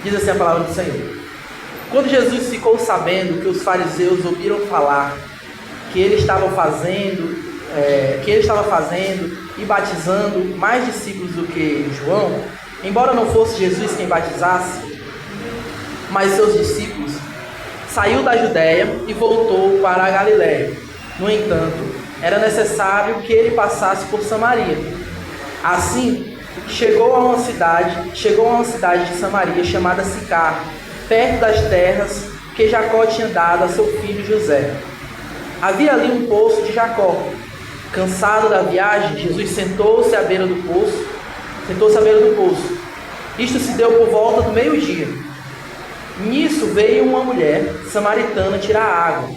Diz assim a palavra do Senhor. Quando Jesus ficou sabendo que os fariseus ouviram falar que ele estava fazendo e batizando mais discípulos do que João, embora não fosse Jesus quem batizasse, mas seus discípulos, saiu da Judéia e voltou para a Galiléia. No entanto, era necessário que ele passasse por Samaria. Assim, chegou a uma cidade de Samaria chamada Sicar, perto das terras que Jacó tinha dado a seu filho José. Havia ali um poço de Jacó. Cansado da viagem, Jesus sentou-se à beira do poço. Isto se deu por volta do meio-dia. Nisso veio uma mulher samaritana tirar água.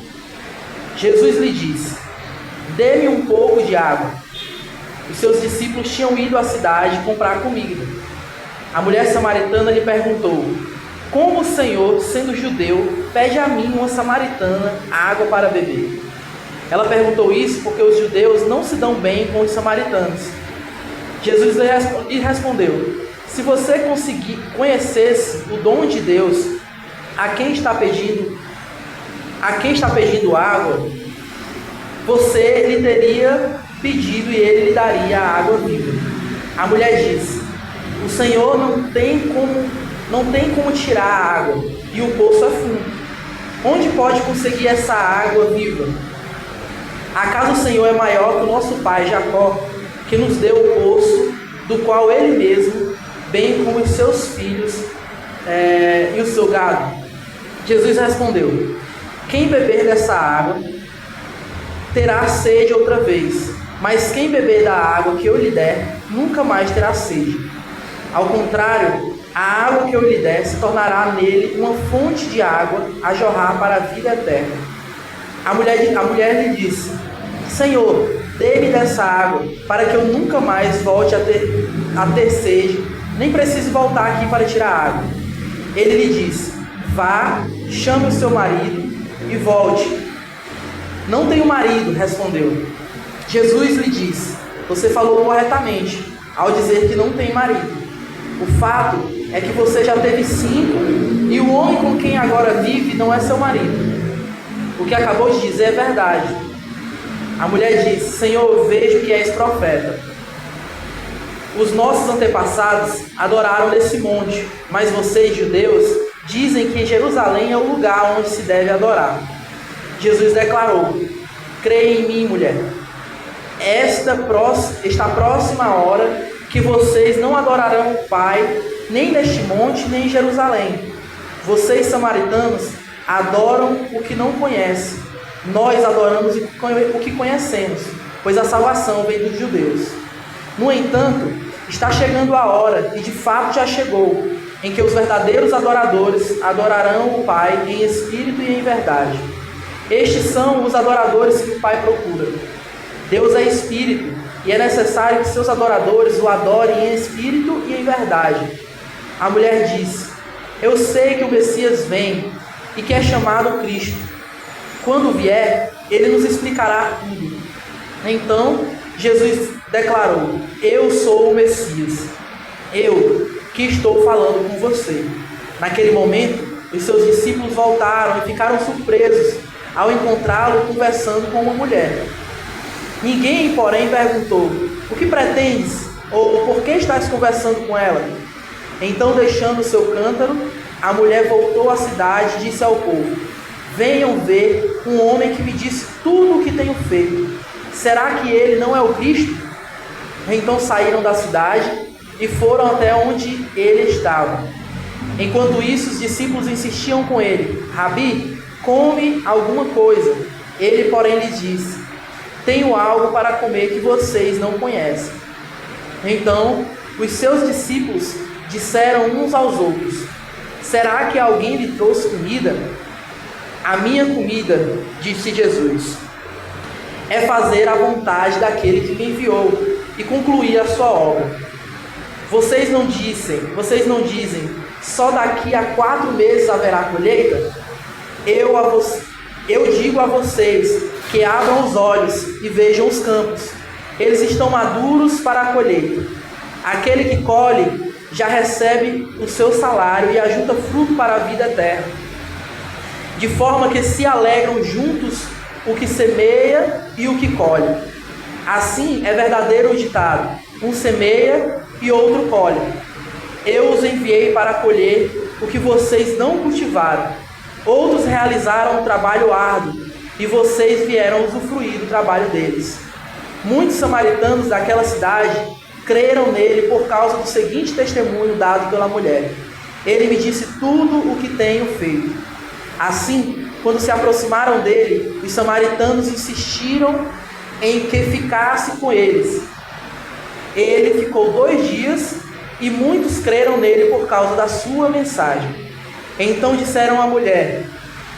Jesus lhe disse: "Dê-me um pouco de água." Os seus discípulos tinham ido à cidade comprar comida. A mulher samaritana lhe perguntou: "Como o Senhor, sendo judeu, pede a mim, uma samaritana, água para beber?" Ela perguntou isso porque os judeus não se dão bem com os samaritanos. Jesus lhe respondeu: "Se você conhecesse o dom de Deus, a quem está pedindo água, você lhe teria pedido e ele lhe daria a água viva." A mulher disse: "O Senhor não tem como tirar a água, e o poço é fundo. Onde pode conseguir essa água viva? Acaso o Senhor é maior que o nosso pai Jacó, que nos deu o poço, do qual ele mesmo, bem como os seus filhos e o seu gado?" Jesus respondeu: "Quem beber dessa água terá sede outra vez, mas quem beber da água que eu lhe der, nunca mais terá sede. Ao contrário, a água que eu lhe der se tornará nele uma fonte de água a jorrar para a vida eterna." A mulher lhe disse: "Senhor, dê-me dessa água, para que eu nunca mais volte a ter sede, nem precise voltar aqui para tirar água." Ele lhe disse: "Vá, chame o seu marido e volte." "Não tenho marido", respondeu. Jesus lhe disse: "Você falou corretamente ao dizer que não tem marido. O fato é que você já teve 5 e o homem com quem agora vive não é seu marido. O que acabou de dizer é verdade." A mulher disse: "Senhor, eu vejo que és profeta. Os nossos antepassados adoraram nesse monte, mas vocês, judeus, dizem que Jerusalém é o lugar onde se deve adorar." Jesus declarou: "Creia em mim, mulher. Está próxima a hora que vocês não adorarão o Pai, nem neste monte, nem em Jerusalém. Vocês, samaritanos, adoram o que não conhecem. Nós adoramos o que conhecemos, pois a salvação vem dos judeus. No entanto, está chegando a hora, e de fato já chegou, em que os verdadeiros adoradores adorarão o Pai em espírito e em verdade. Estes são os adoradores que o Pai procura. Deus é espírito, e é necessário que seus adoradores o adorem em espírito e em verdade." A mulher disse: "Eu sei que o Messias vem e que é chamado Cristo. Quando vier, ele nos explicará tudo." Então Jesus declarou: "Eu sou o Messias, eu que estou falando com você." Naquele momento, os seus discípulos voltaram e ficaram surpresos ao encontrá-lo conversando com uma mulher. Ninguém, porém, perguntou: "O que pretendes?" ou "Por que estás conversando com ela?" Então, deixando o seu cântaro, a mulher voltou à cidade e disse ao povo: "Venham ver um homem que me disse tudo o que tenho feito. Será que ele não é o Cristo?" Então saíram da cidade e foram até onde ele estava. Enquanto isso, os discípulos insistiam com ele: "Rabi, come alguma coisa." Ele, porém, lhe disse: "Tenho algo para comer que vocês não conhecem." Então os seus discípulos disseram uns aos outros: "Será que alguém lhe trouxe comida?" "A minha comida", disse Jesus, "é fazer a vontade daquele que me enviou e concluir a sua obra. Vocês não dizem, só daqui a 4 meses haverá colheita? Eu digo a vocês que abram os olhos e vejam os campos. Eles estão maduros para a colheita. Aquele que colhe já recebe o seu salário e ajunta fruto para a vida eterna, de forma que se alegram juntos o que semeia e o que colhe. Assim é verdadeiro o ditado: um semeia e outro colhe. Eu os enviei para colher o que vocês não cultivaram. Outros realizaram um trabalho árduo e vocês vieram usufruir do trabalho deles. Muitos samaritanos daquela cidade creram nele por causa do seguinte testemunho dado pela mulher: ele me disse tudo o que tenho feito. Assim, quando se aproximaram dele, os samaritanos insistiram em que ficasse com eles. Ele ficou 2 dias e muitos creram nele por causa da sua mensagem. Então disseram à mulher: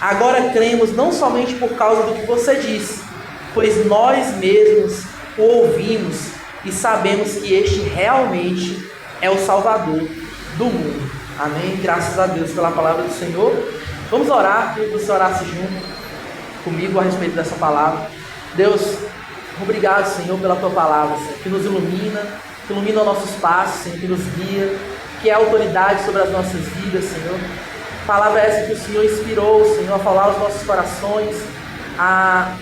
agora cremos não somente por causa do que você disse, pois nós mesmos o ouvimos e sabemos que este realmente é o Salvador do mundo. Amém? Graças a Deus pela palavra do Senhor. Vamos orar, queria que você orasse junto comigo a respeito dessa palavra. Deus, obrigado, Senhor, pela tua palavra, Senhor, que nos ilumina, que ilumina os nossos passos, Senhor, que nos guia, que é autoridade sobre as nossas vidas, Senhor. Palavra essa que o Senhor inspirou, Senhor, a falar aos nossos corações, a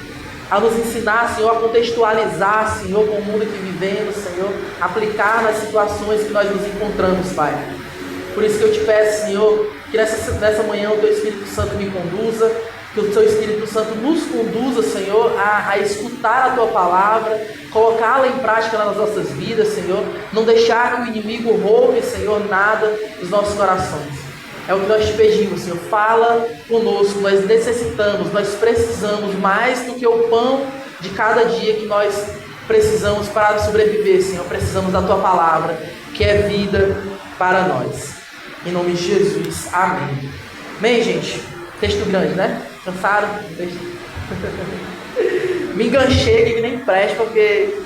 nos ensinar, Senhor, a contextualizar, Senhor, com o mundo que vivemos, Senhor, aplicar nas situações que nós nos encontramos, Pai. Por isso que eu te peço, Senhor, que nessa manhã o Teu Espírito Santo me conduza, que o Teu Espírito Santo nos conduza, Senhor, a escutar a Tua palavra, colocá-la em prática nas nossas vidas, Senhor, não deixar que o inimigo roube, Senhor, nada dos nossos corações. É o que nós te pedimos, Senhor. Fala conosco, nós necessitamos, nós precisamos mais do que o pão de cada dia que nós precisamos para sobreviver, Senhor. Precisamos da Tua palavra, que é vida para nós. Em nome de Jesus, amém. Bem, gente, texto grande, né? Cansaram? Me enganchei que nem presta, porque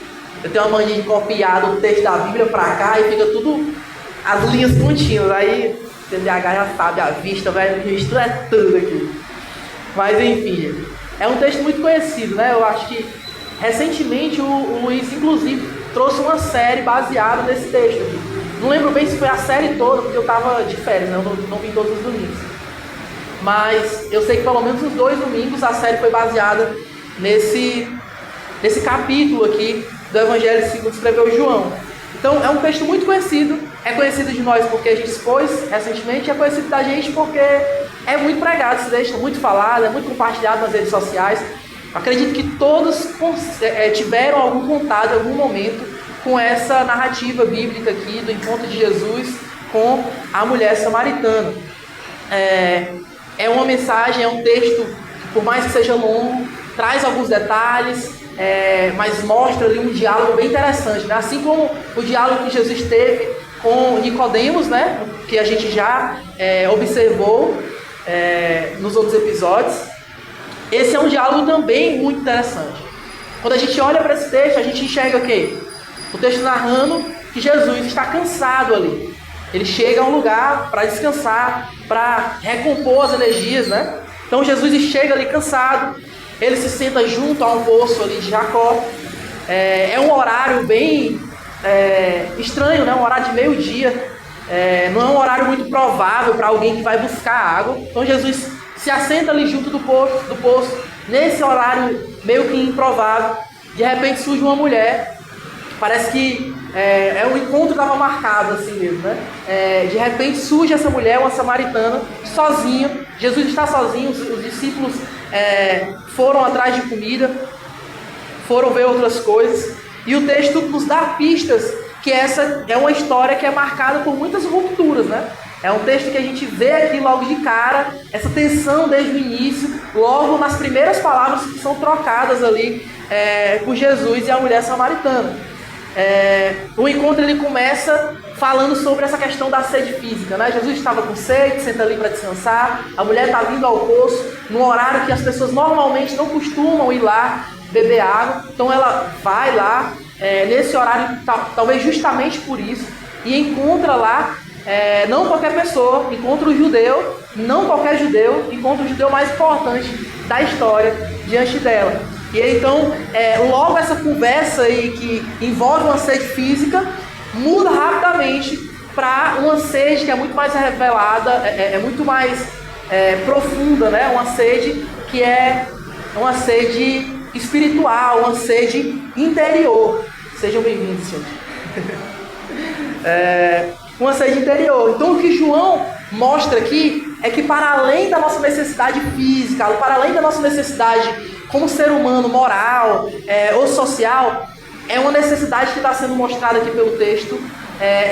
eu tenho uma mania de copiar do texto da Bíblia para cá e fica tudo as linhas contínuas. Aí TDAH já sabe, a vista vai misturar tudo aqui. Mas enfim, é um texto muito conhecido, né? Eu acho que recentemente o Luiz, inclusive, trouxe uma série baseada nesse texto aqui. Não lembro bem se foi a série toda, porque eu estava de férias, né? Eu não vim todos os domingos. Mas eu sei que pelo menos os 2 domingos a série foi baseada nesse capítulo aqui do Evangelho segundo escreveu João. Então é um texto muito conhecido, é conhecido de nós porque a gente expôs recentemente, é conhecido da gente porque é muito pregado esse texto, é muito falado, é muito compartilhado nas redes sociais. Acredito que todos tiveram algum contato, algum momento com essa narrativa bíblica aqui do encontro de Jesus com a mulher samaritana. É uma mensagem, é um texto que, por mais que seja longo, traz alguns detalhes, mas mostra ali um diálogo bem interessante, né? Assim como o diálogo que Jesus teve com Nicodemos, né? Que a gente já observou nos outros episódios. Esse é um diálogo também muito interessante. Quando a gente olha para esse texto, a gente enxerga o quê? O texto narrando que Jesus está cansado ali. Ele chega a um lugar para descansar, para recompor as energias, né? Então Jesus chega ali cansado, ele se senta junto a um poço ali de Jacó. É um horário bem estranho, né? Um horário de meio-dia. Não é um horário muito provável para alguém que vai buscar água. Então Jesus se assenta ali junto do poço, nesse horário meio que improvável. De repente surge uma mulher. Parece que o encontro estava marcado assim mesmo, né? De repente surge essa mulher, uma samaritana, sozinha. Jesus está sozinho, os discípulos foram atrás de comida, foram ver outras coisas. E o texto nos dá pistas que essa é uma história que é marcada por muitas rupturas, né? É um texto que a gente vê aqui logo de cara, essa tensão desde o início, logo nas primeiras palavras que são trocadas ali por Jesus e a mulher samaritana. O encontro ele começa falando sobre essa questão da sede física, né? Jesus estava com sede, senta ali para descansar, a mulher está vindo ao poço, num horário que as pessoas normalmente não costumam ir lá beber água, então ela vai lá, nesse horário, talvez justamente por isso, e encontra lá, não qualquer pessoa, encontra o judeu, não qualquer judeu, encontra o judeu mais importante da história diante dela. E então, logo essa conversa aí que envolve uma sede física, muda rapidamente para uma sede que é muito mais revelada, é muito mais profunda, né? Uma sede que é uma sede espiritual, uma sede interior. Sejam bem-vindos, gente. Uma sede interior. Então, o que João mostra aqui é que, para além da nossa necessidade física, para além da nossa necessidade como ser humano, moral ou social, é uma necessidade que está sendo mostrada aqui pelo texto,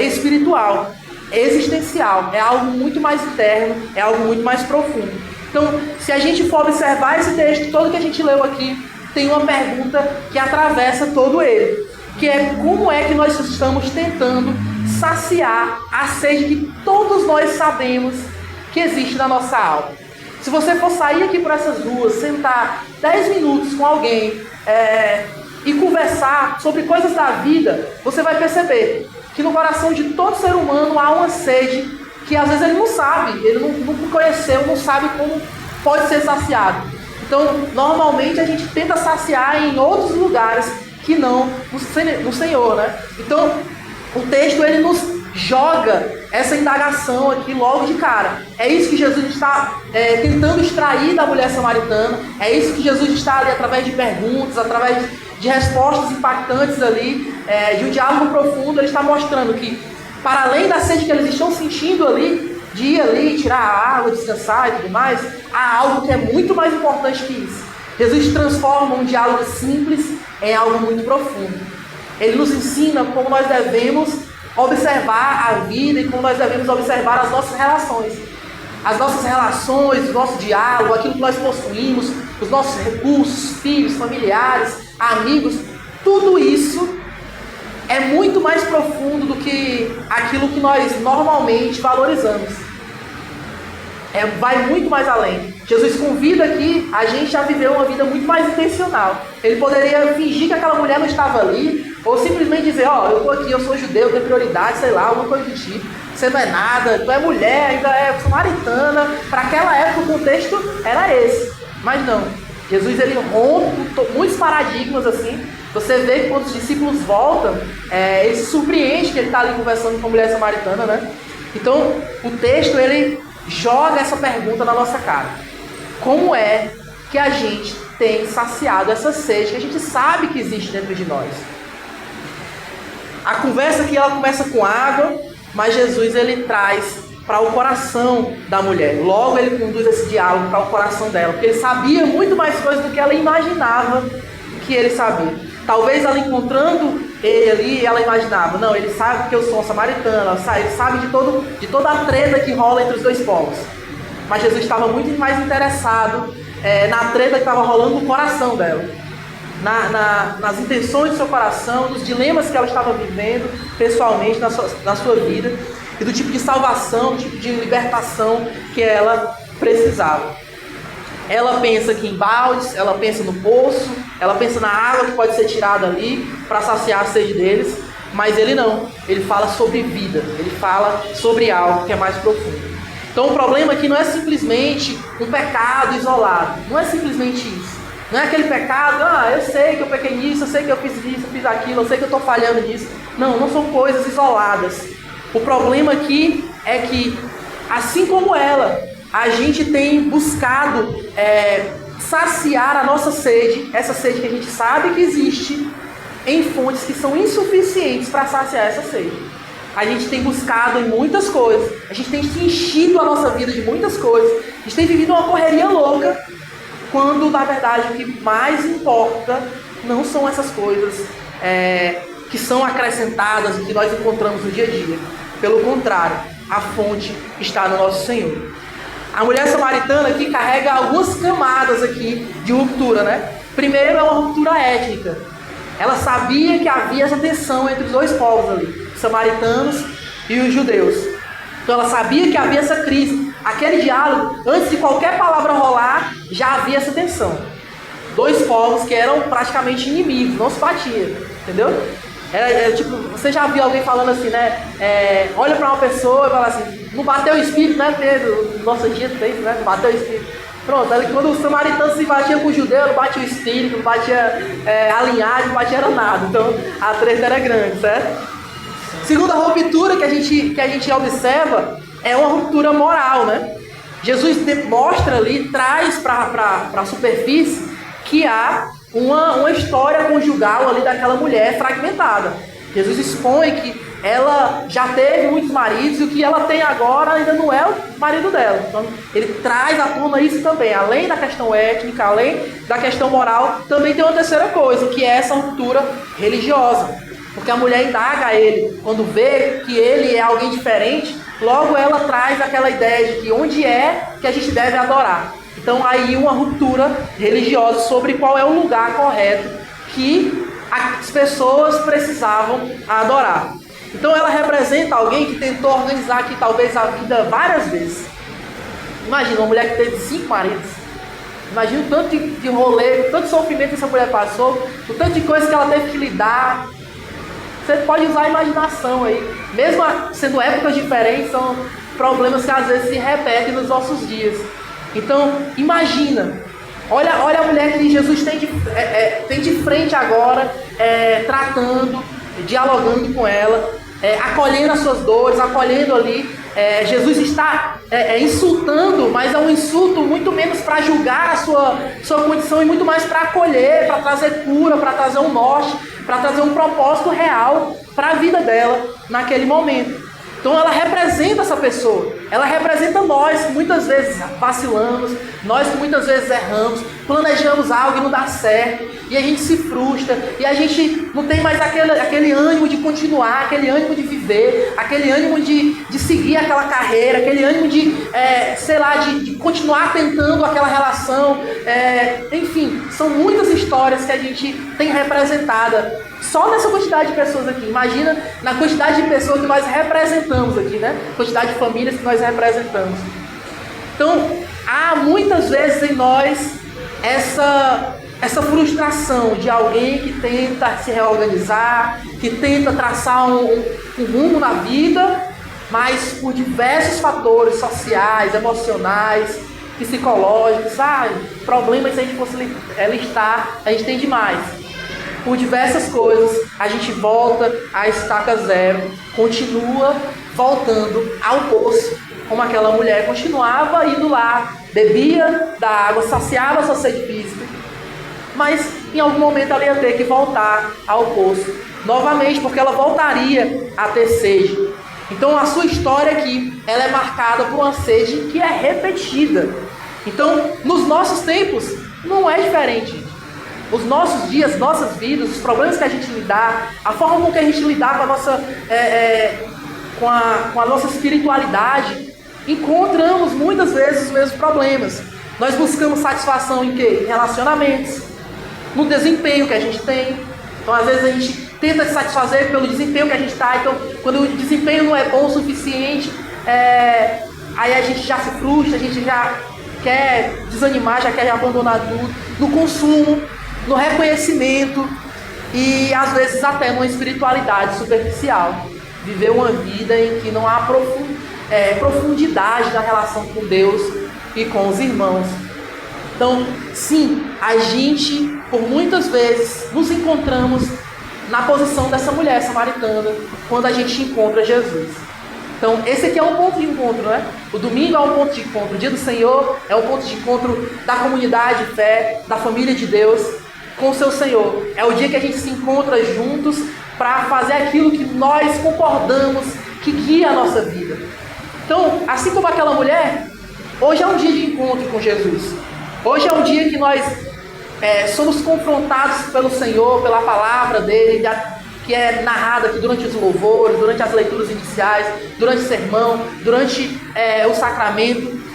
espiritual, existencial. É algo muito mais interno, é algo muito mais profundo. Então, se a gente for observar esse texto, todo que a gente leu aqui, tem uma pergunta que atravessa todo ele, que é: como é que nós estamos tentando saciar a sede que todos nós sabemos que existe na nossa alma? Se você for sair aqui por essas ruas, sentar 10 minutos com alguém e conversar sobre coisas da vida, você vai perceber que no coração de todo ser humano há uma sede que às vezes ele não sabe, ele não conheceu, não sabe como pode ser saciado. Então, normalmente a gente tenta saciar em outros lugares que não no Senhor, né? Então, o texto ele nos joga essa indagação aqui logo de cara. É isso que Jesus está tentando extrair da mulher samaritana. É isso que Jesus está ali, através de perguntas, através de respostas impactantes ali, de um diálogo profundo. Ele está mostrando que, para além da sede que eles estão sentindo ali, de ir ali, tirar a água, descansar e tudo mais, há algo que é muito mais importante que isso. Jesus transforma um diálogo simples em algo muito profundo. Ele nos ensina como nós devemos observar a vida e como nós devemos observar as nossas relações. As nossas relações, o nosso diálogo, aquilo que nós possuímos, os nossos recursos, filhos, familiares, amigos, tudo isso é muito mais profundo do que aquilo que nós normalmente valorizamos. Vai muito mais além. Jesus convida aqui a gente a viver uma vida muito mais intencional. Ele poderia fingir que aquela mulher não estava ali, ou simplesmente dizer: eu estou aqui, eu sou judeu, tenho prioridade, sei lá, alguma coisa do tipo. Você não é nada, tu é mulher, ainda é samaritana. Para aquela época o contexto era esse. Mas não. Jesus ele rompe muitos paradigmas assim. Você vê que quando os discípulos voltam, ele se surpreende que ele está ali conversando com a mulher samaritana, né? Então, o texto ele joga essa pergunta na nossa cara: como é que a gente tem saciado essa sede que a gente sabe que existe dentro de nós? A conversa aqui ela começa com água, mas Jesus ele traz para o coração da mulher. Logo ele conduz esse diálogo para o coração dela, porque ele sabia muito mais coisas do que ela imaginava que ele sabia. Talvez ela encontrando ele ali, ela imaginava: não, ele sabe que eu sou samaritana, ele sabe de toda a treta que rola entre os dois povos. Mas Jesus estava muito mais interessado na treta que estava rolando no coração dela, nas intenções do seu coração, nos dilemas que ela estava vivendo pessoalmente na sua vida, e do tipo de salvação, do tipo de libertação que ela precisava. Ela pensa aqui em baldes, ela pensa no poço, ela pensa na água que pode ser tirada ali para saciar a sede deles, mas ele não. Ele fala sobre vida, ele fala sobre algo que é mais profundo. Então o problema aqui não é simplesmente um pecado isolado, não é simplesmente isso. Não é aquele pecado: eu sei que eu pequei nisso, eu sei que eu fiz isso, eu fiz aquilo, eu sei que eu estou falhando nisso. Não são coisas isoladas. O problema aqui é que, assim como ela, a gente tem buscado saciar a nossa sede, essa sede que a gente sabe que existe, em fontes que são insuficientes para saciar essa sede. A gente tem buscado em muitas coisas, a gente tem enchido a nossa vida de muitas coisas, a gente tem vivido uma correria louca, quando na verdade o que mais importa não são essas coisas que são acrescentadas e que nós encontramos no dia a dia. Pelo contrário, a fonte está no nosso Senhor. A mulher samaritana aqui carrega algumas camadas aqui de ruptura, né? Primeiro é uma ruptura étnica. Ela sabia que havia essa tensão entre os dois povos ali, os samaritanos e os judeus. Então ela sabia que havia essa crise. Aquele diálogo, antes de qualquer palavra rolar, já havia essa tensão. Dois povos que eram praticamente inimigos, não se batiam, entendeu? Tipo, você já viu alguém falando assim, né? Olha para uma pessoa e fala assim: não bateu o espírito, né? No nosso dia tem isso, né? Não bateu o espírito. Pronto, quando os samaritanos se batiam com o judeu, não batia o espírito, não batia a linhagem, não batia era nada. Então a treta era grande, certo? Segunda ruptura que a gente observa é uma ruptura moral, né? Jesus mostra ali, traz para a superfície que há uma história conjugal ali daquela mulher fragmentada. Jesus expõe que ela já teve muitos maridos e o que ela tem agora ainda não é o marido dela. Então, ele traz à tona isso também. Além da questão étnica, além da questão moral, também tem uma terceira coisa, que é essa ruptura religiosa. Porque a mulher indaga a ele, quando vê que ele é alguém diferente, logo ela traz aquela ideia de que onde é que a gente deve adorar. Então aí uma ruptura religiosa sobre qual é o lugar correto que as pessoas precisavam adorar. Então ela representa alguém que tentou organizar aqui talvez a vida várias vezes. Imagina uma mulher que teve 5 maridos. Imagina o tanto de rolê, o tanto de sofrimento que essa mulher passou, o tanto de coisa que ela teve que lidar. Você pode usar a imaginação aí. Mesmo sendo épocas diferentes, são problemas que às vezes se repetem nos nossos dias. Então, imagina. Olha a mulher que Jesus tem de frente agora, tratando, dialogando com ela, acolhendo as suas dores, acolhendo ali. Jesus está insultando, mas é um insulto muito menos para julgar a sua condição e muito mais para acolher, para trazer cura, para trazer um norte, para trazer um propósito real para a vida dela naquele momento. Então ela representa essa pessoa, ela representa nós que muitas vezes vacilamos, nós que muitas vezes erramos, planejamos algo e não dá certo, e a gente se frustra, e a gente não tem mais aquele ânimo de continuar, aquele ânimo de viver, aquele ânimo de seguir aquela carreira, aquele ânimo de continuar tentando aquela relação. Enfim, são muitas histórias que a gente tem representada só nessa quantidade de pessoas aqui. Imagina na quantidade de pessoas que nós representamos aqui, né? Quantidade de famílias que nós representamos. Então, há muitas vezes em nós essa frustração de alguém que tenta se reorganizar, que tenta traçar um rumo na vida, mas por diversos fatores sociais, emocionais, psicológicos, problemas se a gente fosse listar, a gente tem demais. Por diversas coisas, a gente volta à estaca zero, continua voltando ao poço, como aquela mulher continuava indo lá, bebia da água, saciava a sua sede física, mas em algum momento ela ia ter que voltar ao poço novamente, porque ela voltaria a ter sede. Então a sua história aqui, ela é marcada por uma sede que é repetida. Então, nos nossos tempos, não é diferente. Os nossos dias, nossas vidas, os problemas que a gente lidar, a forma com que a gente lidar com a nossa espiritualidade, encontramos muitas vezes os mesmos problemas. Nós buscamos satisfação em quê? Em relacionamentos, no desempenho que a gente tem. Então, às vezes, a gente tenta se satisfazer pelo desempenho que a gente está. Então, quando o desempenho não é bom o suficiente, aí a gente já se frustra, a gente já quer desanimar, já quer abandonar tudo. No consumo, no reconhecimento e às vezes até numa espiritualidade superficial. Viver uma vida em que não há profundidade na relação com Deus e com os irmãos. Então, sim, a gente, por muitas vezes, nos encontramos na posição dessa mulher samaritana quando a gente encontra Jesus. Então, esse aqui é um ponto de encontro, né? O domingo é um ponto de encontro, o dia do Senhor é um ponto de encontro da comunidade de fé, da família de Deus com o seu Senhor. É o dia que a gente se encontra juntos para fazer aquilo que nós concordamos que guia a nossa vida. Então, assim como aquela mulher, hoje é um dia de encontro com Jesus. Hoje é um dia que nós somos confrontados pelo Senhor, pela palavra dele, que é narrada aqui durante os louvores, durante as leituras iniciais, durante o sermão, durante o sacramento.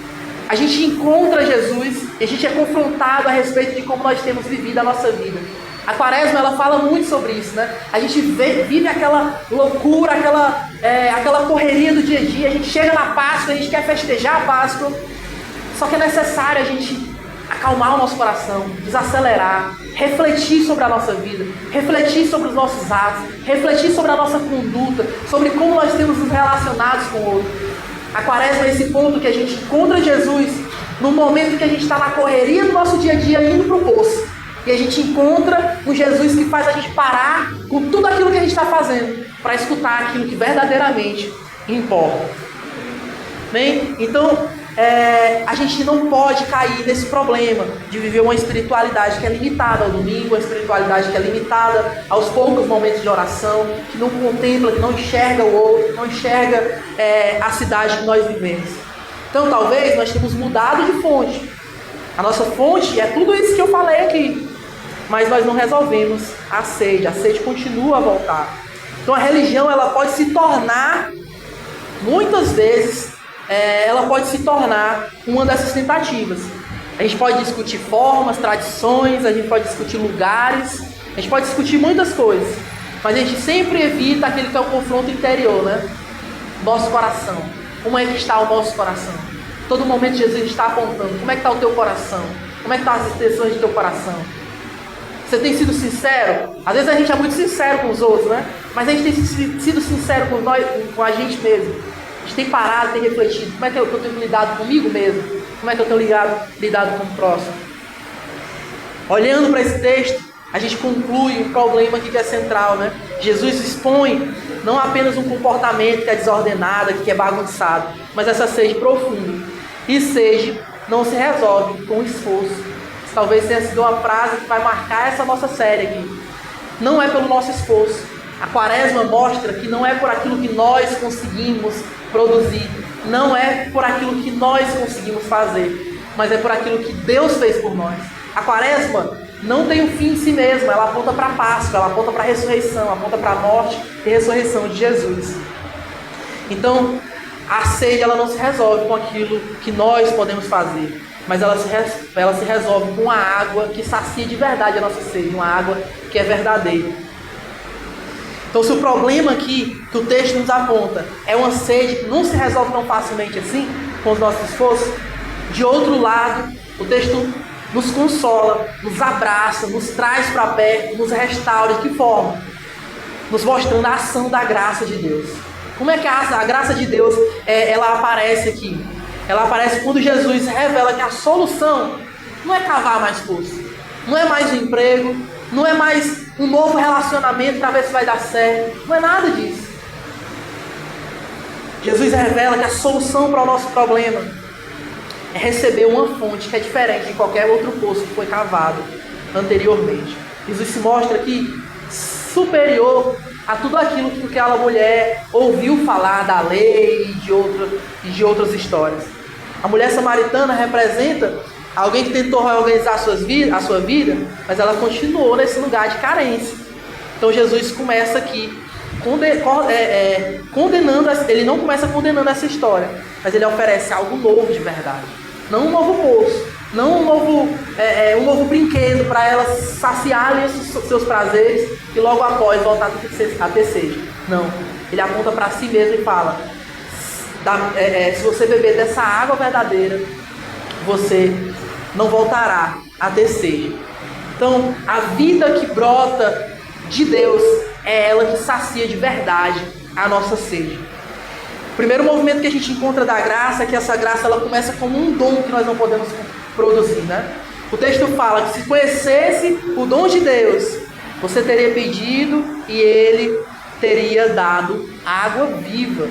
A gente encontra Jesus e a gente é confrontado a respeito de como nós temos vivido a nossa vida. A Quaresma, ela fala muito sobre isso, né? A gente vive aquela loucura, aquela correria do dia a dia. A gente chega na Páscoa, a gente quer festejar a Páscoa. Só que é necessário a gente acalmar o nosso coração, desacelerar, refletir sobre a nossa vida, refletir sobre os nossos atos, refletir sobre a nossa conduta, sobre como nós temos nos relacionados com o outro. A Quaresma é esse ponto que a gente encontra Jesus no momento que a gente está na correria do nosso dia a dia indo para o poço. E a gente encontra um Jesus que faz a gente parar com tudo aquilo que a gente está fazendo para escutar aquilo que verdadeiramente importa. Bem, então a gente não pode cair nesse problema de viver uma espiritualidade que é limitada ao domingo, uma espiritualidade que é limitada aos poucos momentos de oração, que não contempla, que não enxerga o outro, que não enxerga a cidade que nós vivemos. Então talvez nós tenhamos mudado de fonte. A nossa fonte é tudo isso que eu falei aqui, mas nós não resolvemos a sede continua a voltar. Então a religião ela pode se tornar, muitas vezes, ela pode se tornar uma dessas tentativas. A gente pode discutir formas, tradições, a gente pode discutir lugares, a gente pode discutir muitas coisas, mas a gente sempre evita aquele que é o confronto interior, né? Nosso coração. Como é que está o nosso coração? Todo momento Jesus está apontando. Como é que está o teu coração? Como é que estão as intenções do teu coração? Você tem sido sincero? Às vezes a gente é muito sincero com os outros, né? Mas a gente tem sido sincero com a gente mesmo. A gente tem parado, tem refletido. Como é que eu tenho lidado comigo mesmo? Como é que eu tenho lidado com o próximo? Olhando para esse texto, a gente conclui um problema aqui que é central, né? Jesus expõe não apenas um comportamento que é desordenado, que é bagunçado, mas essa sede profunda. E sede não se resolve com esforço. Talvez tenha sido uma frase que vai marcar essa nossa série aqui. Não é pelo nosso esforço. A Quaresma mostra que não é por aquilo que nós conseguimos produzir, não é por aquilo que nós conseguimos fazer, mas é por aquilo que Deus fez por nós. A Quaresma não tem um fim em si mesma, ela aponta para a Páscoa, ela aponta para a ressurreição, aponta para a morte e ressurreição de Jesus. Então, a sede ela não se resolve com aquilo que nós podemos fazer, mas ela se resolve com a água que sacia de verdade a nossa sede, uma água que é verdadeira. Então, se o problema aqui que o texto nos aponta é uma sede que não se resolve tão facilmente assim, com os nossos esforços, de outro lado, o texto nos consola, nos abraça, nos traz para perto, nos restaura. De que forma? Nos mostrando a ação da graça de Deus. Como é que a graça de Deus ela aparece aqui? Ela aparece quando Jesus revela que a solução não é cavar mais poço, não é mais um emprego, não é mais um novo relacionamento para ver se vai dar certo, não é nada disso. Jesus revela que a solução para o nosso problema é receber uma fonte que é diferente de qualquer outro poço que foi cavado anteriormente. Jesus se mostra aqui superior a tudo aquilo que aquela mulher ouviu falar da lei e de outras histórias. A mulher samaritana representa alguém que tentou reorganizar a sua vida, mas ela continuou nesse lugar de carência. Então Jesus começa aqui condenando, ele não começa condenando essa história, mas ele oferece algo novo de verdade. Não um novo poço, não um novo brinquedo para ela saciar ali os seus prazeres e logo após voltar a ter sede. Não, ele aponta para si mesmo e fala, se você beber dessa água verdadeira, você não voltará a ter sede. Então, a vida que brota de Deus é ela que sacia de verdade a nossa sede. O primeiro movimento que a gente encontra da graça é que essa graça ela começa como um dom que nós não podemos produzir, né? O texto fala que se conhecesse o dom de Deus, você teria pedido e ele teria dado água viva.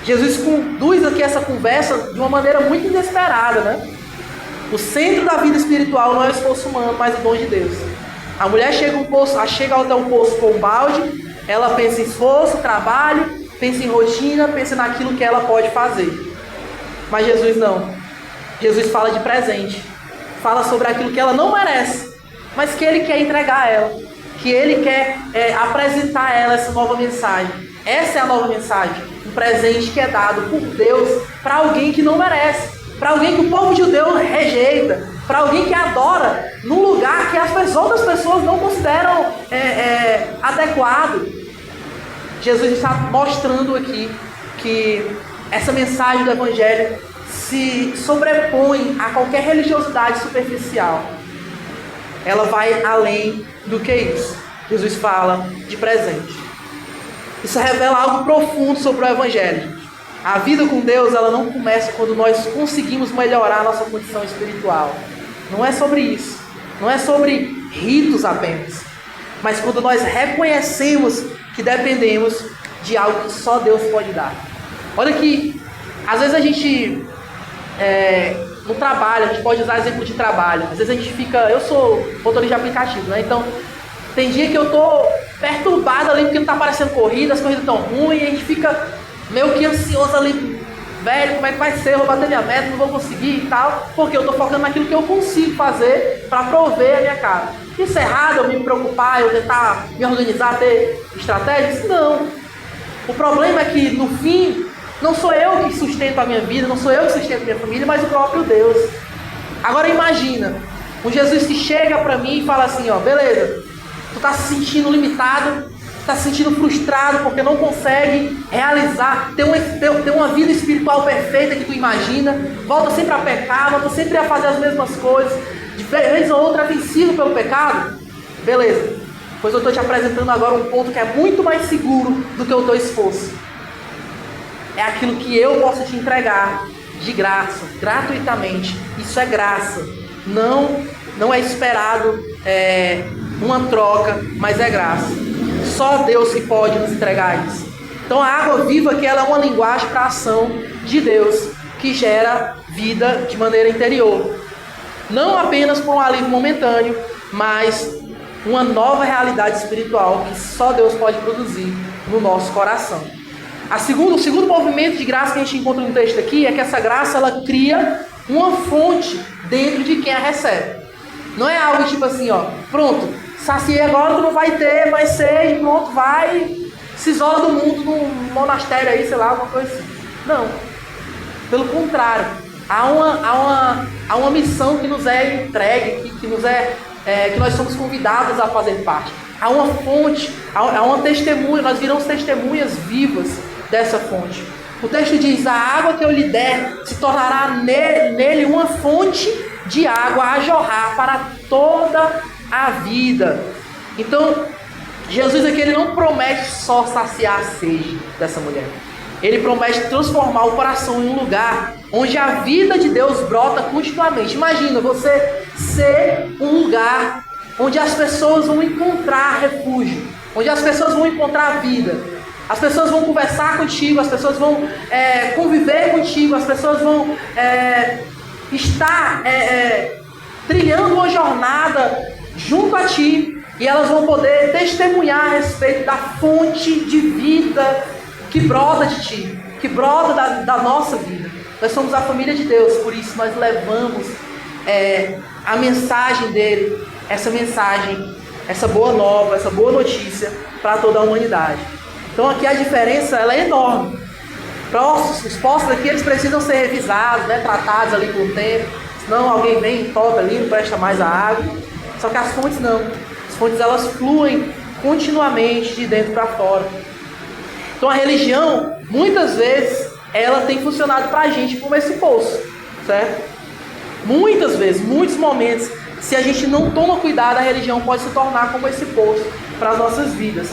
Jesus conduz aqui essa conversa de uma maneira muito inesperada, né? O centro da vida espiritual não é o esforço humano, mas o dom de Deus. A mulher chega até um poço com um balde, ela pensa em esforço, trabalho, pensa em rotina, pensa naquilo que ela pode fazer. Mas Jesus não. Jesus fala de presente. Fala sobre aquilo que ela não merece, mas que Ele quer entregar a ela. Que Ele quer apresentar a ela essa nova mensagem. Essa é a nova mensagem. Um presente que é dado por Deus para alguém que não merece. Para alguém que o povo judeu rejeita. Para alguém que adora num lugar que as outras pessoas não consideram adequado. Jesus está mostrando aqui que essa mensagem do Evangelho se sobrepõe a qualquer religiosidade superficial. Ela vai além do que isso. Jesus fala de presente. Isso revela algo profundo sobre o Evangelho. A vida com Deus ela não começa quando nós conseguimos melhorar a nossa condição espiritual. Não é sobre isso. Não é sobre ritos apenas. Mas quando nós reconhecemos que dependemos de algo que só Deus pode dar. Olha que, às vezes a gente, no trabalho, a gente pode usar exemplo de trabalho. Às vezes a gente fica, eu sou motorista de aplicativo, né? Então, tem dia que eu tô perturbado ali porque não tá aparecendo corrida, as corridas tão ruins, e a gente fica meio que ansioso ali, velho, como é que vai ser? Eu vou bater minha meta, não vou conseguir e tal, porque eu tô focando naquilo que eu consigo fazer para prover a minha casa. Isso é errado, eu me preocupar, eu tentar me organizar, ter estratégias? Não. O problema é que, no fim, não sou eu que sustento a minha vida, não sou eu que sustento a minha família, mas o próprio Deus. Agora imagina, um Jesus que chega para mim e fala assim, ó, beleza, tu tá se sentindo limitado, tá se sentindo frustrado porque não consegue realizar, ter uma vida espiritual perfeita que tu imagina, volta sempre a pecar, volta sempre a fazer as mesmas coisas, de vez ou outra é vencido pelo pecado, beleza. Pois eu estou te apresentando agora um ponto que é muito mais seguro do que o teu esforço. É aquilo que eu posso te entregar de graça, gratuitamente. Isso é graça. Não é esperado uma troca, mas é graça. Só Deus que pode nos entregar isso. Então a água viva que ela é uma linguagem para a ação de Deus que gera vida de maneira interior. Não apenas por um alívio momentâneo, mas uma nova realidade espiritual que só Deus pode produzir no nosso coração. O segundo movimento de graça que a gente encontra no texto aqui é que essa graça ela cria uma fonte dentro de quem a recebe. Não é algo tipo assim, ó, pronto, saciei agora, tu não vai ter mais sede, pronto, vai, se isola do mundo num monastério aí, sei lá, alguma coisa assim. Não. Pelo contrário, há uma missão que nos é entregue, que nós somos convidados a fazer parte. Há uma fonte, há uma testemunha, nós viramos testemunhas vivas dessa fonte. O texto diz, a água que eu lhe der se tornará nele uma fonte de água a jorrar para toda a vida. Então, Jesus aqui ele não promete só saciar a sede dessa mulher. Ele promete transformar o coração em um lugar onde a vida de Deus brota continuamente. Imagina você ser um lugar onde as pessoas vão encontrar refúgio, onde as pessoas vão encontrar vida. As pessoas vão conversar contigo, as pessoas vão conviver contigo, as pessoas vão estar trilhando uma jornada junto a ti e elas vão poder testemunhar a respeito da fonte de vida que brota de ti, que brota da nossa vida. Nós somos a família de Deus, por isso nós levamos a mensagem dele, essa mensagem, essa boa nova, essa boa notícia para toda a humanidade. Então aqui a diferença ela é enorme. Os poços aqui eles precisam ser revisados, né, tratados ali com o tempo, senão alguém vem e toca ali, não presta mais a água. Só que as fontes não. As fontes elas fluem continuamente de dentro para fora. Então a religião, muitas vezes, ela tem funcionado para a gente como esse poço, certo? Muitas vezes, muitos momentos, se a gente não toma cuidado, a religião pode se tornar como esse poço para as nossas vidas.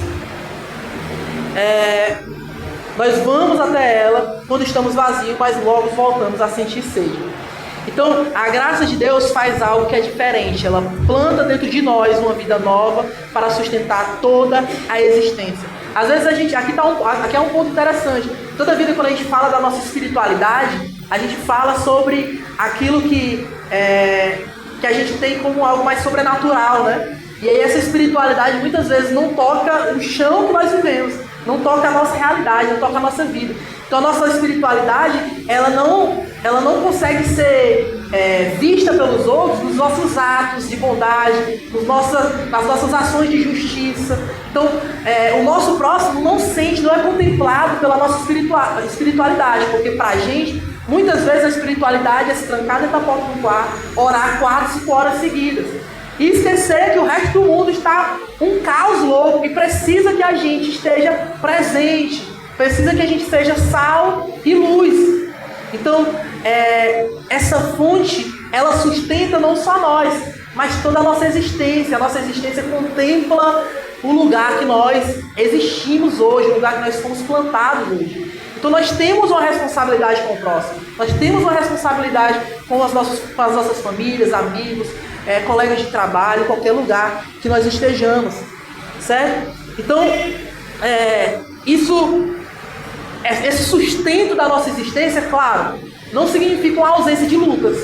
Nós vamos até ela quando estamos vazios, mas logo voltamos a sentir sede. Então, a graça de Deus faz algo que é diferente. Ela planta dentro de nós uma vida nova para sustentar toda a existência. Às vezes aqui é um ponto interessante. Toda vida quando a gente fala da nossa espiritualidade, a gente fala sobre aquilo que a gente tem como algo mais sobrenatural, né? E aí essa espiritualidade muitas vezes não toca o chão que nós vivemos, não toca a nossa realidade, não toca a nossa vida. Então a nossa espiritualidade, ela não consegue ser vista pelos outros nos nossos atos de bondade, nas nossas ações de justiça. Então o nosso próximo não é contemplado pela nossa espiritualidade, porque pra gente, muitas vezes a espiritualidade é se trancar dentro da porta do quarto, orar 4, 5 horas seguidas. E esquecer que o resto do mundo está um caos louco e precisa que a gente esteja presente, precisa que a gente seja sal e luz. Então, essa fonte, ela sustenta não só nós, mas toda a nossa existência. A nossa existência contempla o lugar que nós existimos hoje, o lugar que nós fomos plantados hoje. Então nós temos uma responsabilidade com o próximo, nós temos uma responsabilidade com as nossas famílias, amigos, colegas de trabalho, qualquer lugar que nós estejamos, certo? Então, esse sustento da nossa existência, claro, não significa uma ausência de lutas.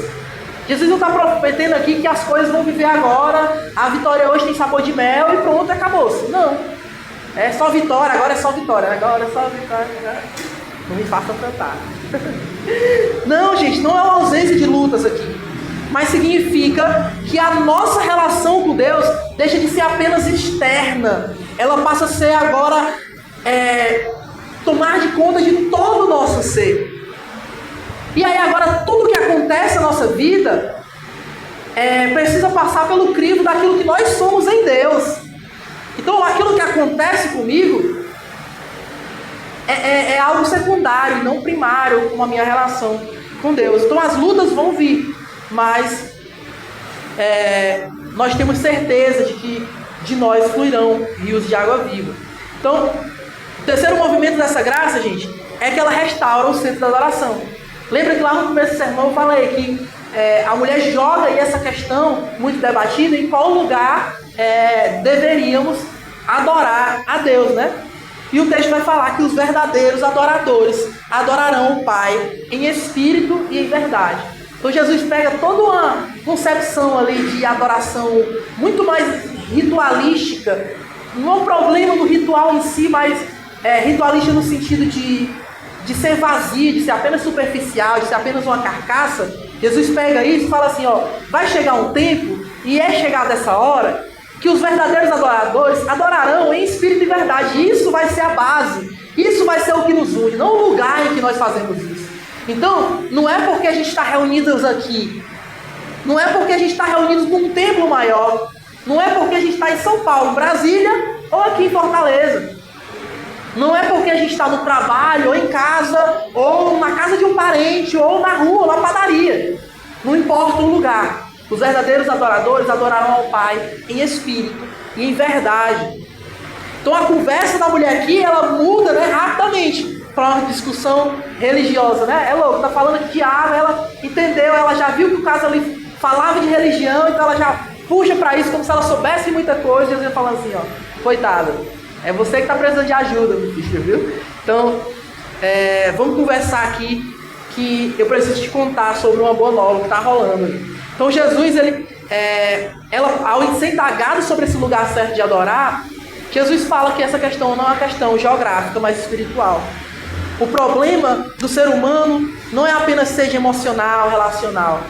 Jesus não está prometendo aqui que as coisas vão viver agora, a vitória hoje tem sabor de mel e pronto, acabou-se. Não. É só vitória, agora é só vitória, agora é só vitória. Não me façam cantar. Não, gente, não é uma ausência de lutas aqui. Mas significa que a nossa relação com Deus deixa de ser apenas externa. Ela passa a ser agora, tomar de conta de todo o nosso ser. E aí agora tudo que acontece na nossa vida precisa passar pelo crivo daquilo que nós somos em Deus. Então aquilo que acontece comigo é algo secundário, não primário, como a minha relação com Deus. Então as lutas vão vir, mas nós temos certeza de que de nós fluirão rios de água viva. Então, o terceiro movimento dessa graça, gente, é que ela restaura o centro da adoração. Lembra que lá no começo do sermão eu falei que a mulher joga aí essa questão muito debatida, em qual lugar deveríamos adorar a Deus, né? E o texto vai falar que os verdadeiros adoradores adorarão o Pai em espírito e em verdade. Então Jesus pega toda uma concepção ali de adoração muito mais ritualística. Não é um problema do ritual em si, mas ritualística no sentido de ser vazio, de ser apenas superficial, de ser apenas uma carcaça. Jesus pega isso e fala assim, vai chegar um tempo, e é chegada essa hora, que os verdadeiros adoradores adorarão em espírito e verdade. E isso vai ser a base, isso vai ser o que nos une, não o lugar em que nós fazemos isso. Então, não é porque a gente está reunidos aqui, não é porque a gente está reunidos num templo maior, não é porque a gente está em São Paulo, Brasília, ou aqui em Fortaleza. Não é porque a gente está no trabalho, ou em casa, ou na casa de um parente, ou na rua, ou na padaria. Não importa o lugar. Os verdadeiros adoradores adorarão ao Pai em espírito e em verdade. Então a conversa da mulher aqui, ela muda, rapidamente para uma discussão religiosa, né? É louco, tá falando aqui de água, ela entendeu, ela já viu que o caso ali falava de religião, então ela já puxa para isso como se ela soubesse muita coisa. E Jesus falando assim, coitada, é você que está precisando de ajuda, meu filho, viu? Então, vamos conversar aqui, que eu preciso te contar sobre uma boa nova que está rolando aí. Então Jesus, ao ser indagado sobre esse lugar certo de adorar, Jesus fala que essa questão não é uma questão geográfica, mas espiritual. O problema do ser humano não é apenas sede emocional, relacional.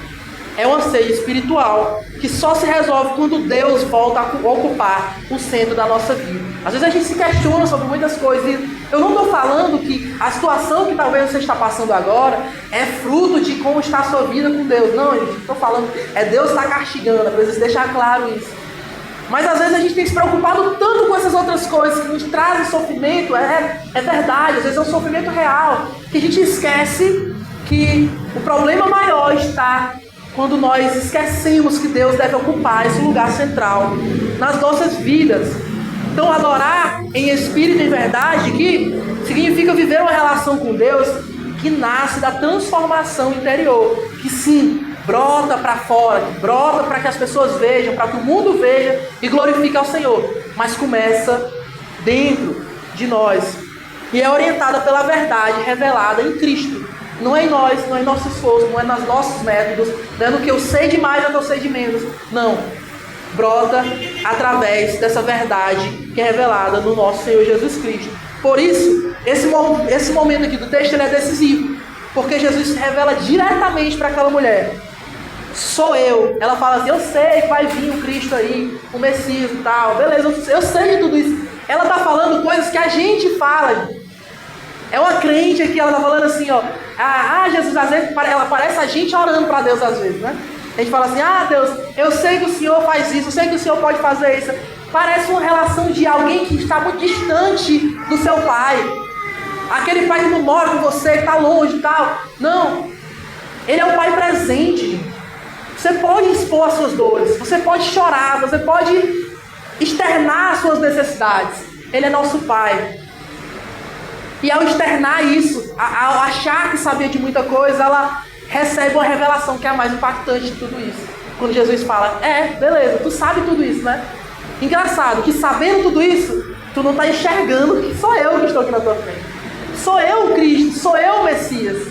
É uma sede espiritual que só se resolve quando Deus volta a ocupar o centro da nossa vida. Às vezes a gente se questiona sobre muitas coisas. E eu não estou falando que a situação que talvez você está passando agora é fruto de como está a sua vida com Deus. Não, gente, estou falando, Deus está castigando, é preciso deixar claro isso. Mas às vezes a gente tem se preocupado tanto com essas outras coisas que nos trazem sofrimento, é verdade, às vezes é um sofrimento real, que a gente esquece que o problema maior está quando nós esquecemos que Deus deve ocupar esse lugar central nas nossas vidas. Então adorar em espírito e em verdade, que significa viver uma relação com Deus que nasce da transformação interior, que sim, brota para fora, que brota para que as pessoas vejam, para que o mundo veja e glorifique ao Senhor, mas começa dentro de nós e é orientada pela verdade revelada em Cristo. Não é em nós, não é em nosso esforço, não é nos nossos métodos, não é no que eu sei de mais ou que eu sei de menos. Não. Brota através dessa verdade que é revelada no nosso Senhor Jesus Cristo. Por isso, esse momento aqui do texto ele é decisivo, porque Jesus se revela diretamente para aquela mulher. Sou eu. Ela fala assim, eu sei que vai vir o Cristo aí, o Messias e tal. Beleza, eu sei de tudo isso. Ela está falando coisas que a gente fala. É uma crente aqui, ela está falando assim, Jesus, às vezes, ela parece a gente orando para Deus às vezes, né? A gente fala assim, Deus, eu sei que o Senhor faz isso, eu sei que o Senhor pode fazer isso. Parece uma relação de alguém que está muito distante do seu pai. Aquele pai que não mora com você, que está longe e tal. Não, ele é o pai presente. Você pode expor as suas dores, você pode chorar, você pode externar as suas necessidades. Ele é nosso pai. E ao externar isso, ao achar que sabia de muita coisa, ela recebe uma revelação que é a mais impactante de tudo isso. Quando Jesus fala, beleza, tu sabe tudo isso, né? Engraçado que sabendo tudo isso, Tu não está enxergando que sou eu que estou aqui na tua frente. Sou eu o Cristo, sou eu o Messias.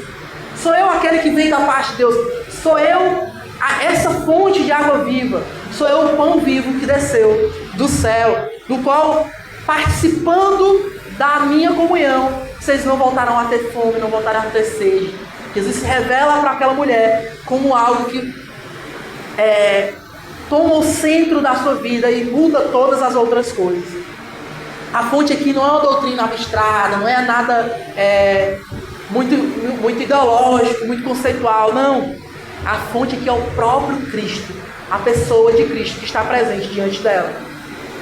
Sou eu aquele que vem da parte de Deus. Sou eu essa fonte de água viva. Sou eu o pão vivo que desceu do céu, do qual, participando da minha comunhão, vocês não voltarão a ter fome, não voltarão a ter sede. Jesus se revela para aquela mulher como algo que toma o centro da sua vida e muda todas as outras coisas. A fonte aqui não é uma doutrina abstrata, não é nada muito ideológico, muito conceitual, não. A fonte aqui é o próprio Cristo, a pessoa de Cristo que está presente diante dela.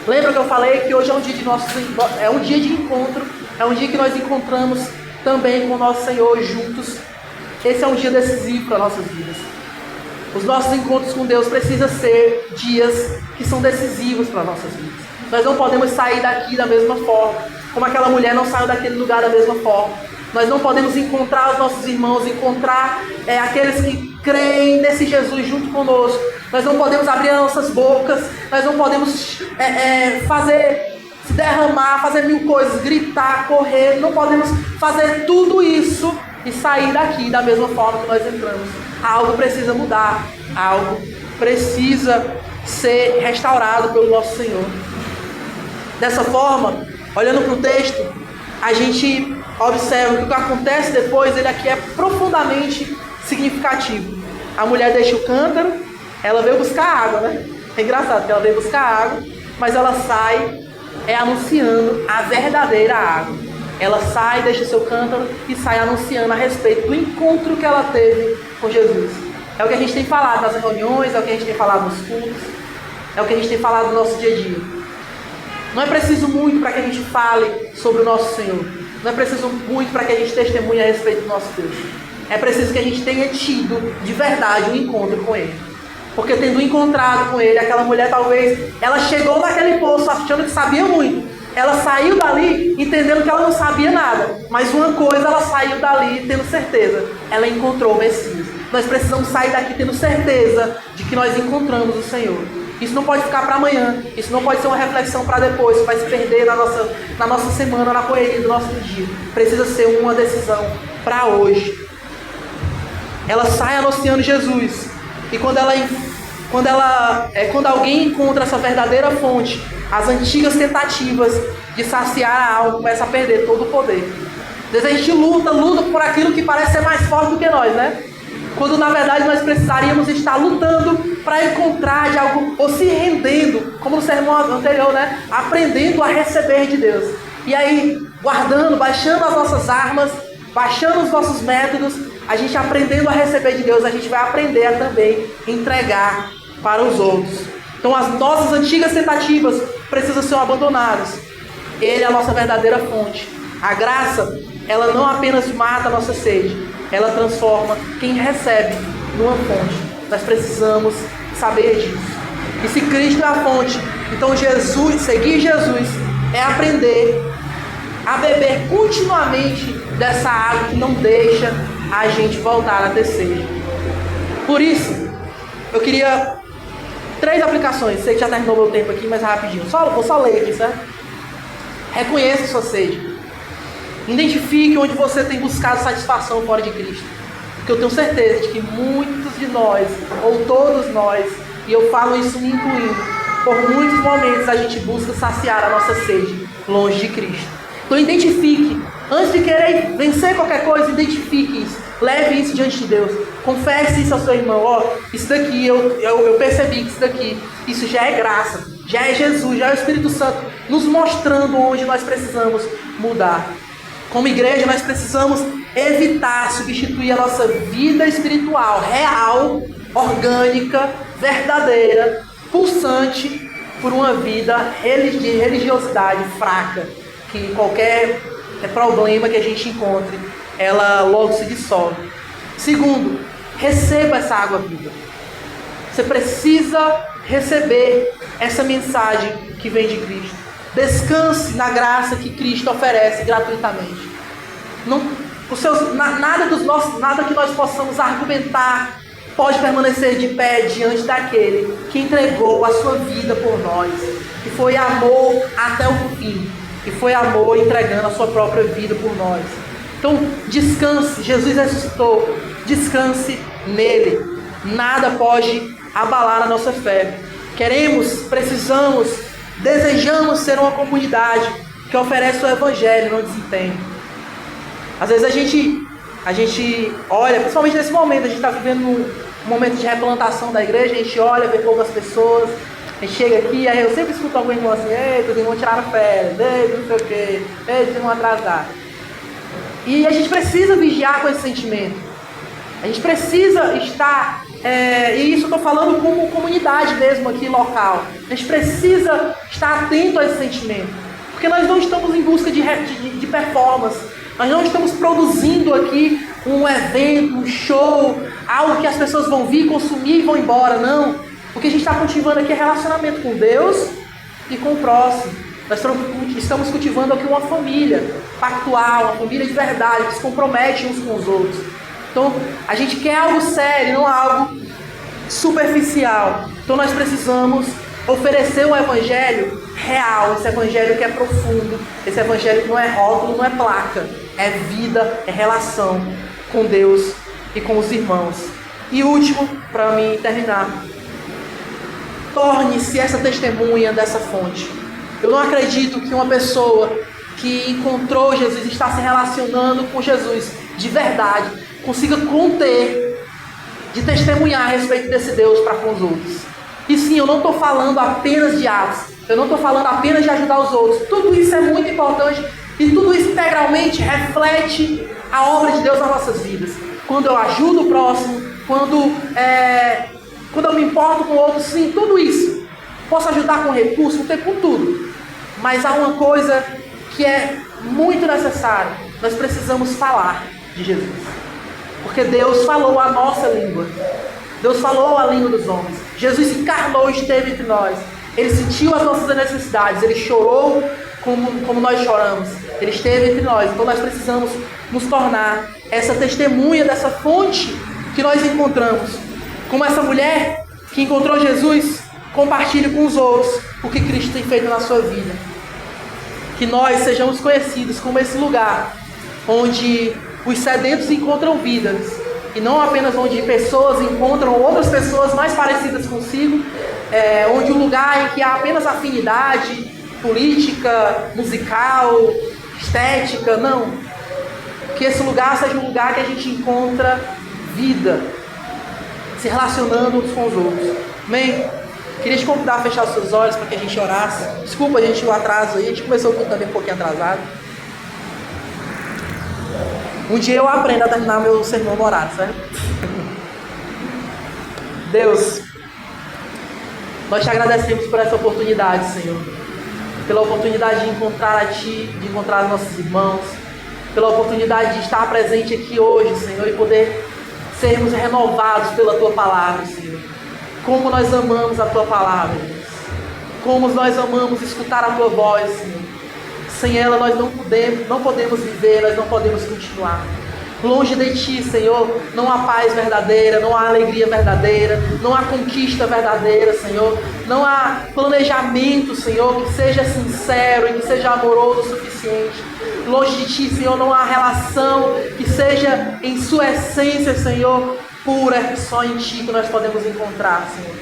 Lembra que eu falei que hoje é um dia de encontro, é um dia que nós encontramos também com o nosso Senhor juntos. Esse é um dia decisivo para nossas vidas. Os nossos encontros com Deus precisam ser dias que são decisivos para nossas vidas. Nós não podemos sair daqui da mesma forma, como aquela mulher não saiu daquele lugar da mesma forma. Nós não podemos encontrar os nossos irmãos, encontrar aqueles que creem nesse Jesus junto conosco. Nós não podemos abrir as nossas bocas, nós não podemos se derramar, fazer mil coisas, gritar, correr. Não podemos fazer tudo isso e sair daqui da mesma forma que nós entramos. Algo precisa mudar, algo precisa ser restaurado pelo nosso Senhor. Dessa forma, olhando para o texto, a gente observa que o que acontece depois, ele aqui é profundamente significativo. A mulher deixa o cântaro, ela veio buscar água, né? É engraçado que ela veio buscar água, mas ela sai anunciando a verdadeira água. Ela sai, deixa seu cântaro e sai anunciando a respeito do encontro que ela teve com Jesus. É o que a gente tem falado nas reuniões, é o que a gente tem falado nos cultos, é o que a gente tem falado no nosso dia a dia. Não é preciso muito para que a gente fale sobre o nosso Senhor. Não é preciso muito para que a gente testemunhe a respeito do nosso Deus. É preciso que a gente tenha tido de verdade um encontro com Ele. Porque tendo encontrado com Ele, aquela mulher talvez, ela chegou naquele poço achando que sabia muito. Ela saiu dali entendendo que ela não sabia nada. Mas uma coisa, ela saiu dali tendo certeza. Ela encontrou o Messias. Nós precisamos sair daqui tendo certeza de que nós encontramos o Senhor. Isso não pode ficar para amanhã. Isso não pode ser uma reflexão para depois. Isso vai se perder na nossa semana, na correria do nosso dia. Precisa ser uma decisão para hoje. Ela sai anunciando Jesus. E quando alguém encontra essa verdadeira fonte, as antigas tentativas de saciar a alma começam a perder todo o poder. Às vezes a gente luta por aquilo que parece ser mais forte do que nós, né? Quando na verdade nós precisaríamos estar lutando para encontrar de algo, ou se rendendo, como no sermão anterior, né? Aprendendo a receber de Deus. E aí, baixando as nossas armas, baixando os nossos métodos, a gente aprendendo a receber de Deus, a gente vai aprender a também entregar para os outros. Então as nossas antigas tentativas precisam ser abandonadas. Ele é a nossa verdadeira fonte. A graça, ela não apenas mata a nossa sede, ela transforma quem recebe numa fonte. Nós precisamos saber disso. E se Cristo é a fonte, então seguir Jesus é aprender a beber continuamente dessa água que não deixa a gente voltar a ter sede. Por isso, eu queria 3 aplicações. Sei que já terminou meu tempo aqui, mas rapidinho. Vou só ler aqui, certo? Reconheça sua sede. Identifique onde você tem buscado satisfação fora de Cristo. Porque eu tenho certeza de que muitos de nós, ou todos nós, e eu falo isso me incluindo, por muitos momentos a gente busca saciar a nossa sede longe de Cristo. Então identifique. Antes de querer vencer qualquer coisa, identifique isso. Leve isso diante de Deus. Confesse isso ao seu irmão. Isso daqui, eu percebi que isso já é graça. Já é Jesus, já é o Espírito Santo nos mostrando onde nós precisamos mudar. Como igreja, nós precisamos evitar substituir a nossa vida espiritual, real, orgânica, verdadeira, pulsante, por uma vida de religiosidade fraca, que qualquer problema que a gente encontre, ela logo se dissolve. Segundo, receba essa água viva. Você precisa receber essa mensagem que vem de Cristo. Descanse na graça que Cristo oferece gratuitamente. Nada que nós possamos argumentar pode permanecer de pé diante daquele que entregou a sua vida por nós, que foi amor até o fim, e foi amor, entregando a sua própria vida por nós. Então, descanse, Jesus ressuscitou, descanse nele. Nada pode abalar a nossa fé. Queremos, precisamos, desejamos ser uma comunidade que oferece o Evangelho, não desempenho. Às vezes a gente olha, principalmente nesse momento, a gente está vivendo um momento de replantação da igreja, a gente olha, vê poucas pessoas, a gente chega aqui, aí eu sempre escuto algum irmão assim, eita, os irmãos tiraram férias, eita, não sei o quê, eita, os irmãos atrasaram. E a gente precisa vigiar com esse sentimento. A gente precisa estar, e isso eu estou falando como comunidade mesmo aqui local, a gente precisa estar atento a esse sentimento, porque nós não estamos em busca de performance, nós não estamos produzindo aqui um evento, um show, algo que as pessoas vão vir, consumir e vão embora, não. O que a gente está cultivando aqui é relacionamento com Deus e com o próximo. Nós estamos cultivando aqui uma família pactual, uma família de verdade, que se compromete uns com os outros. Então, a gente quer algo sério, não algo superficial. Então, nós precisamos oferecer um evangelho real, esse evangelho que é profundo, esse evangelho que não é rótulo, não é placa, é vida, é relação com Deus e com os irmãos. E último, para mim terminar, torne-se essa testemunha dessa fonte. Eu não acredito que uma pessoa que encontrou Jesus, está se relacionando com Jesus de verdade, consiga conter de testemunhar a respeito desse Deus para com os outros. E sim, eu não estou falando apenas de atos, eu não estou falando apenas de ajudar os outros. Tudo isso é muito importante e tudo isso integralmente reflete a obra de Deus nas nossas vidas. Quando eu ajudo o próximo, quando eu me importo com o outro, sim, tudo isso. Posso ajudar com recurso, com tudo. Mas há uma coisa que é muito necessária. Nós precisamos falar de Jesus. Porque Deus falou a nossa língua. Deus falou a língua dos homens. Jesus encarnou e esteve entre nós. Ele sentiu as nossas necessidades. Ele chorou como nós choramos. Ele esteve entre nós. Então nós precisamos nos tornar essa testemunha dessa fonte que nós encontramos. Como essa mulher que encontrou Jesus, compartilhe com os outros o que Cristo tem feito na sua vida. Que nós sejamos conhecidos como esse lugar onde os sedentos encontram vidas, e não apenas onde pessoas encontram outras pessoas mais parecidas consigo, onde um lugar em que há apenas afinidade política, musical, estética, não. Que esse lugar seja um lugar que a gente encontra vida, se relacionando uns com os outros. Amém? Queria te convidar a fechar os seus olhos para que a gente orasse. Desculpa, gente, o atraso aí. A gente começou também um pouquinho atrasado. Um dia eu aprendo a terminar meu sermão no horário, certo? Deus, nós te agradecemos por essa oportunidade, Senhor. Pela oportunidade de encontrar a Ti, de encontrar os nossos irmãos. Pela oportunidade de estar presente aqui hoje, Senhor, e poder sermos renovados pela Tua palavra, Senhor. Como nós amamos a Tua palavra, Deus. Como nós amamos escutar a Tua voz, Senhor. Sem ela nós não podemos viver, nós não podemos continuar. Longe de Ti, Senhor, não há paz verdadeira, não há alegria verdadeira, não há conquista verdadeira, Senhor. Não há planejamento, Senhor, que seja sincero e que seja amoroso o suficiente. Longe de Ti, Senhor, não há relação que seja em sua essência, Senhor, pura, que só em Ti que nós podemos encontrar, Senhor.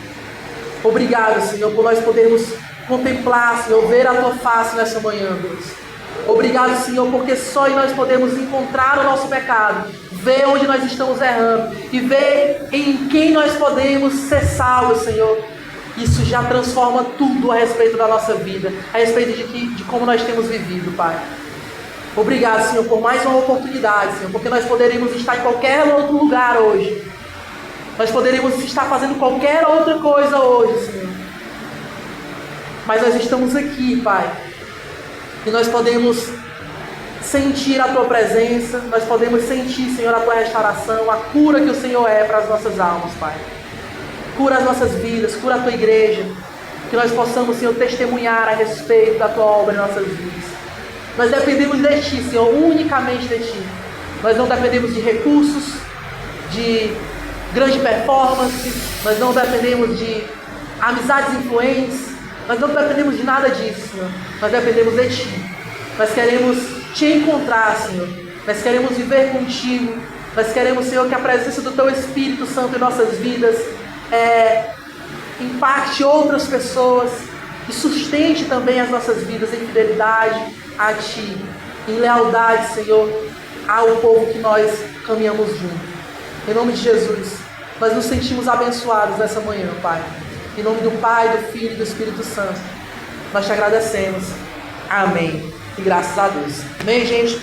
Obrigado, Senhor, por nós podermos contemplar, Senhor, ver a Tua face nessa manhã, Deus. Obrigado, Senhor, porque só em nós podemos encontrar o nosso pecado, ver onde nós estamos errando e ver em quem nós podemos ser salvos, Senhor. Isso já transforma tudo a respeito da nossa vida, a respeito de como nós temos vivido, Pai. Obrigado, Senhor, por mais uma oportunidade, Senhor, porque nós poderíamos estar em qualquer outro lugar hoje. Nós poderíamos estar fazendo qualquer outra coisa hoje, Senhor. Mas nós estamos aqui, Pai. E nós podemos sentir a Tua presença, nós podemos sentir, Senhor, a Tua restauração, a cura que o Senhor é para as nossas almas, Pai. Cura as nossas vidas, cura a Tua igreja. Que nós possamos, Senhor, testemunhar a respeito da Tua obra em nossas vidas. Nós dependemos de Ti, Senhor, unicamente de Ti. Nós não dependemos de recursos, de grande performance, nós não dependemos de amizades influentes, nós não dependemos de nada disso, Senhor. Nós dependemos de Ti. Nós queremos te encontrar, Senhor. Nós queremos viver contigo. Nós queremos, Senhor, que a presença do Teu Espírito Santo em nossas vidas impacte outras pessoas e sustente também as nossas vidas em fidelidade a Ti, em lealdade, Senhor, ao povo que nós caminhamos junto. Em nome de Jesus, nós nos sentimos abençoados nessa manhã, Pai. Em nome do Pai, do Filho e do Espírito Santo, nós te agradecemos. Amém. E graças a Deus. Amém, gente?